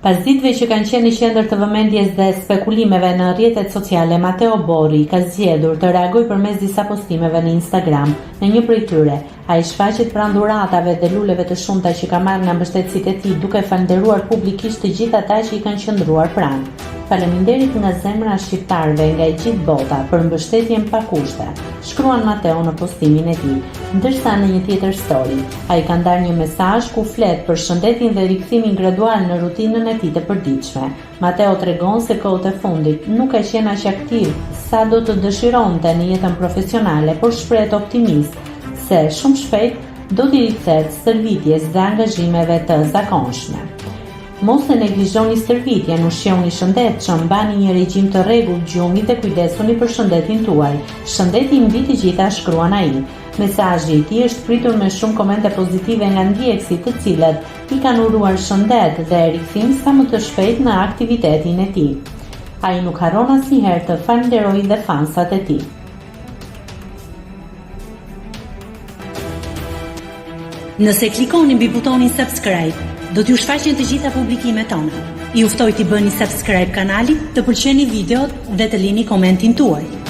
Pas ditëve që kanë qenë në qendër të vëmendjes dhe spekulimeve në rrjetet sociale, Matteo Borri ka zgjedhur të reagojë përmes disa postimeve në Instagram. Në një prej tyre, ai shfaqet pranë dhuratave dhe luleve të shumta që ka marrë nga mbështetësit e tij, duke falënderuar publikisht të gjithë ata që i kanë qëndruar pranë. Faleminderit nga zemra shqiptarëve nga e gjithë bota për mbështetjen pa kushte, shkruan Matteo në postimin e tij. Ndërsa në një tjetër story, ai ka ndarë një mesazh ku flet për shëndetin dhe rikthimin gradual në rutinën e tij të përditshme. Matteo tregon se kohët e fundit nuk ka qenë aq aktiv sa do të dëshironte në jetën profesionale, por shprehet optimist se shumë shpejt do t'i rikthehet stërvitjes dhe angazhimeve të zakonshme. Mos e neglizhoni stërvitjen, ushqihuni shëndetshëm, bani një regjim të rregullt gjumi dhe kujdesuni për shëndetin tuaj. Shëndeti mbi të gjitha, shkruan ai. Mesazhi i tij është pritur me shumë komente pozitive nga ndjekësit, të cilët i kanë uruar shëndet dhe rikthim sa më të shpejt në aktivitetin e tij. Ai nuk harron asnjëherë të falenderojë dhe fansat e tij. Nëse klikoni mbi butonin subscribe, do t'ju shfaqen të gjitha publikimet tona. Ju ftoj t'i bëni subscribe kanalit, të pëlqeni videot dhe të lini komentin tuaj.